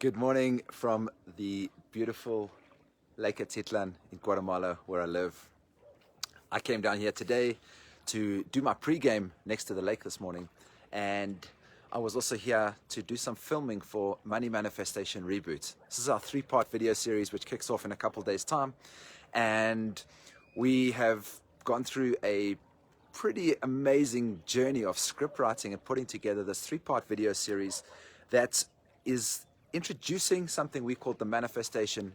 Good morning from the beautiful Lake Atitlan in Guatemala, where I live. I came down here today to do my pre-game next to the lake this morning, and I was also here to do some filming for Money Manifestation Reboot. This is our three-part video series which kicks off in a couple days' time, and we have gone through a pretty amazing journey of script writing and putting together this three-part video series that is introducing something we call the Manifestation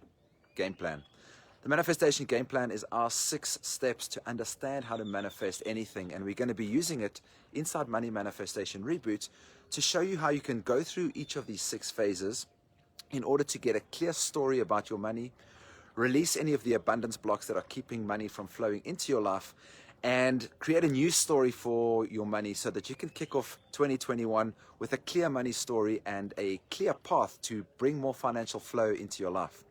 Game Plan. The Manifestation Game Plan is our 6 steps to understand how to manifest anything, and we're going to be using it inside Money Manifestation Reboot to show you how you can go through each of these 6 phases in order to get a clear story about your money, release any of the abundance blocks that are keeping money from flowing into your life, and create a new story for your money so that you can kick off 2021 with a clear money story and a clear path to bring more financial flow into your life.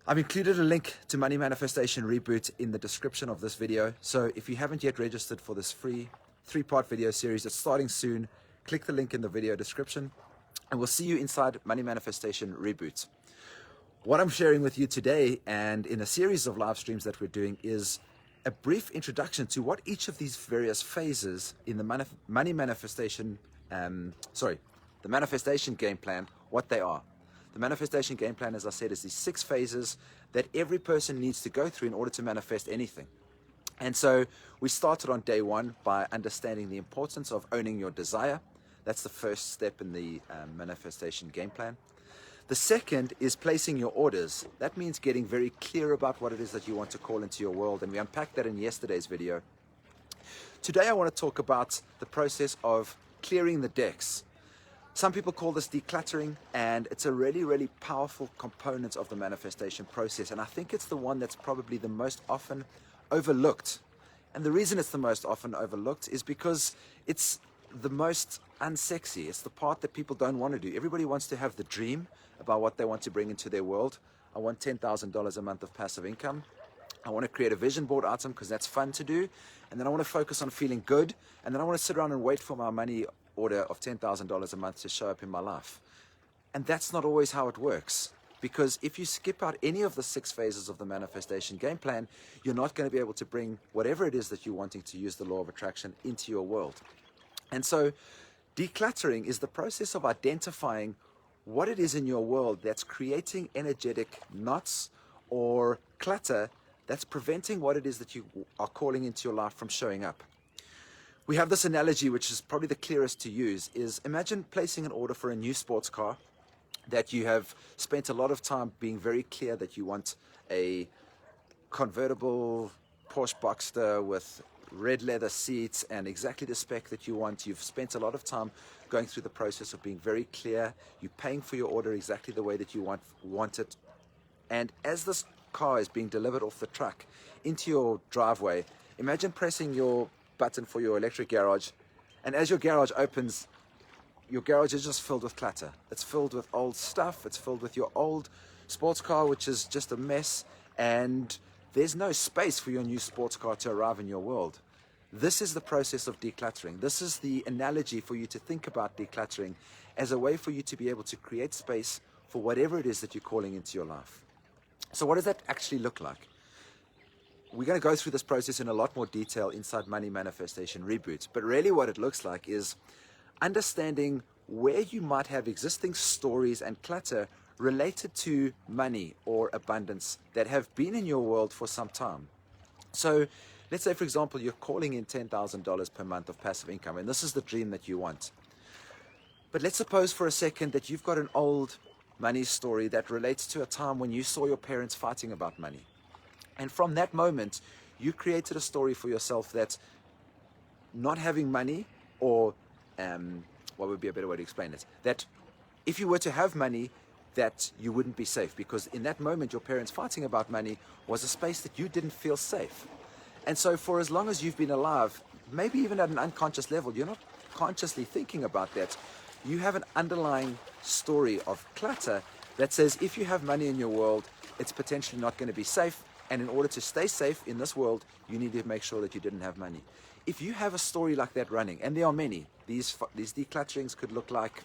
I've included a link to Money Manifestation Reboot in the description of this video. So if you haven't yet registered for this free 3-part video series, it's starting soon. Click the link in the video description and we'll see you inside Money Manifestation Reboot. What I'm sharing with you today and in a series of live streams that we're doing is a brief introduction to what each of these various phases in the Manifestation Game Plan, what they are. The Manifestation Game Plan, as I said, is these 6 phases that every person needs to go through in order to manifest anything. And so we started on day 1 by understanding the importance of owning your desire. That's the first step in the Manifestation Game Plan. The second is placing your orders. That means getting very clear about what it is that you want to call into your world, and we unpacked that in yesterday's video. Today I want to talk about the process of clearing the decks. Some people call this decluttering, and it's a really, really powerful component of the manifestation process, and I think it's the one that's probably the most often overlooked. And the reason it's the most often overlooked is because it's the most unsexy. It's the part that people don't want to do. Everybody wants to have the dream about what they want to bring into their world. I want $10,000 a month of passive income. I want to create a vision board item because that's fun to do. And then I want to focus on feeling good. And then I want to sit around and wait for my money order of $10,000 a month to show up in my life. And that's not always how it works. Because if you skip out any of the 6 phases of the Manifestation Game Plan, you're not going to be able to bring whatever it is that you're wanting to use the law of attraction into your world. And so decluttering is the process of identifying what it is in your world that's creating energetic knots or clutter that's preventing what it is that you are calling into your life from showing up. We have this analogy, which is probably the clearest to use, is imagine placing an order for a new sports car that you have spent a lot of time being very clear that you want a convertible Porsche Boxster with red leather seats and exactly the spec that you want. You've spent a lot of time going through the process of being very clear. You're paying for your order exactly the way that you want it. And as this car is being delivered off the truck into your driveway, imagine pressing your button for your electric garage, and as your garage opens, your garage is just filled with clutter. It's filled with old stuff. It's filled with your old sports car, which is just a mess, and there's no space for your new sports car to arrive in your world. This is the process of decluttering. This is the analogy for you to think about decluttering as a way for you to be able to create space for whatever it is that you're calling into your life. So what does that actually look like? We're going to go through this process in a lot more detail inside Money Manifestation Reboot, but really what it looks like is understanding where you might have existing stories and clutter related to money or abundance that have been in your world for some time. So let's say, for example, you're calling in $10,000 per month of passive income, and this is the dream that you want. But let's suppose for a second that you've got an old money story that relates to a time when you saw your parents fighting about money. And from that moment, you created a story for yourself that not having money, or what would be a better way to explain it, that if you were to have money, that you wouldn't be safe, because in that moment your parents fighting about money was a space that you didn't feel safe. And so for as long as you've been alive, maybe even at an unconscious level, you're not consciously thinking about that, you have an underlying story of clutter that says if you have money in your world, it's potentially not going to be safe, and in order to stay safe in this world, you need to make sure that you didn't have money. If you have a story like that running, and there are many, these declutterings could look like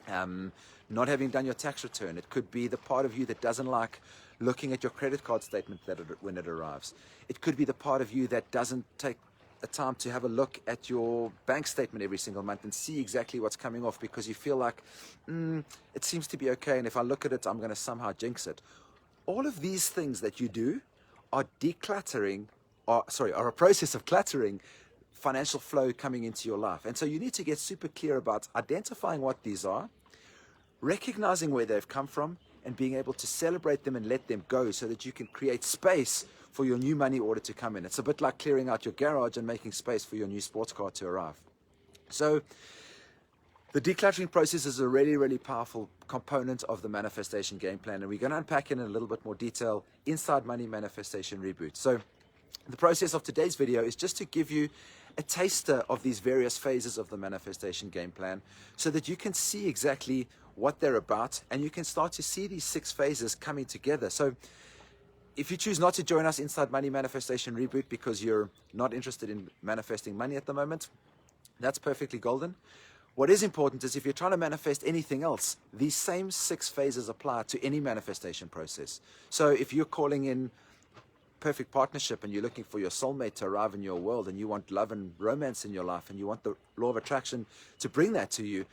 not having done your tax return. It could be the part of you that doesn't like looking at your credit card statement when it arrives. It could be the part of you that doesn't take the time to have a look at your bank statement every single month and see exactly what's coming off, because you feel like it seems to be okay, and if I look at it, I'm going to somehow jinx it. All of these things that you do are decluttering, are a process of cluttering financial flow coming into your life. And so you need to get super clear about identifying what these are, recognizing where they've come from, and being able to celebrate them and let them go, so that you can create space for your new money order to come in. It's a bit like clearing out your garage and making space for your new sports car to arrive. So the decluttering process is a really, really powerful component of the manifestation game plan, and we're going to unpack it in a little bit more detail inside Money Manifestation Reboot. So the process of today's video is just to give you a taster of these various phases of the manifestation game plan, so that you can see exactly what they're about, and you can start to see these 6 phases coming together. So if you choose not to join us inside Money Manifestation Reboot because you're not interested in manifesting money at the moment, that's perfectly golden. What is important is, if you're trying to manifest anything else, these same 6 phases apply to any manifestation process. So if you're calling in perfect partnership and you're looking for your soulmate to arrive in your world, and you want love and romance in your life, and you want the law of attraction to bring that to you,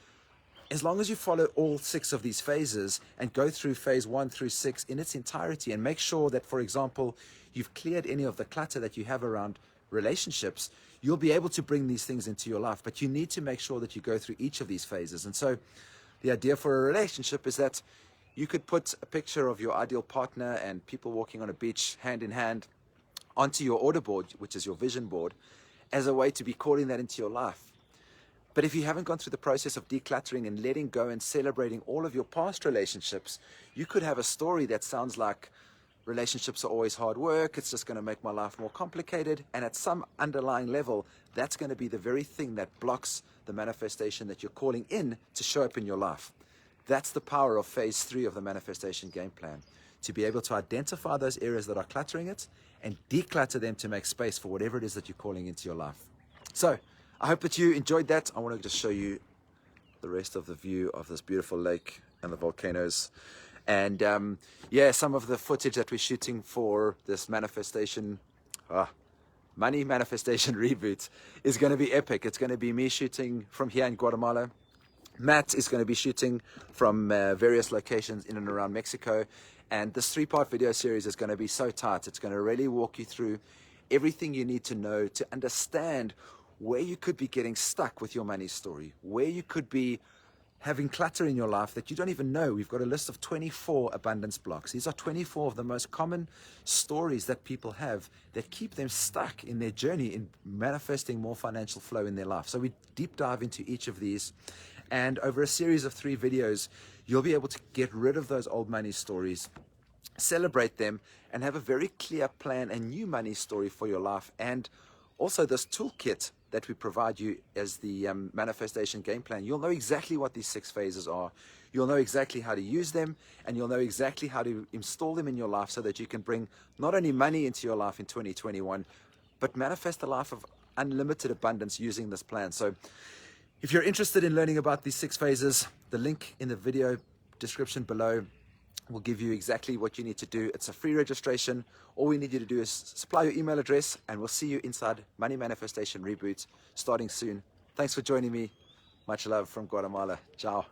as long as you follow all 6 of these phases and go through phase 1 through 6 in its entirety, and make sure that, for example, you've cleared any of the clutter that you have around relationships, you'll be able to bring these things into your life. But you need to make sure that you go through each of these phases. And so the idea for a relationship is that you could put a picture of your ideal partner and people walking on a beach hand in hand onto your order board, which is your vision board, as a way to be calling that into your life. But if you haven't gone through the process of decluttering and letting go and celebrating all of your past relationships, you could have a story that sounds like relationships are always hard work, it's just going to make my life more complicated, and at some underlying level, that's going to be the very thing that blocks the manifestation that you're calling in to show up in your life. That's the power of phase 3 of the manifestation game plan, to be able to identify those areas that are cluttering it and declutter them to make space for whatever it is that you're calling into your life. So I hope that you enjoyed that. I want to just show you the rest of the view of this beautiful lake and the volcanoes. And yeah, some of the footage that we're shooting for this Money Manifestation Reboot is going to be epic. It's going to be me shooting from here in Guatemala. Matt is going to be shooting from various locations in and around Mexico. And this 3-part video series is going to be so tight. It's going to really walk you through everything you need to know to understand where you could be getting stuck with your money story, where you could be having clutter in your life that you don't even know. We've got a list of 24 abundance blocks. These are 24 of the most common stories that people have that keep them stuck in their journey in manifesting more financial flow in their life. So we deep dive into each of these, and over a series of 3 videos, you'll be able to get rid of those old money stories, celebrate them, and have a very clear plan and new money story for your life. And also this toolkit that we provide you as the manifestation game plan, you'll know exactly what these 6 phases are. You'll know exactly how to use them, and you'll know exactly how to install them in your life so that you can bring not only money into your life in 2021, but manifest a life of unlimited abundance using this plan. So if you're interested in learning about these 6 phases, the link in the video description below will give you exactly what you need to do. It's a free registration. All we need you to do is supply your email address, and we'll see you inside Money Manifestation Reboot starting soon. Thanks for joining me. Much love from Guatemala. Ciao.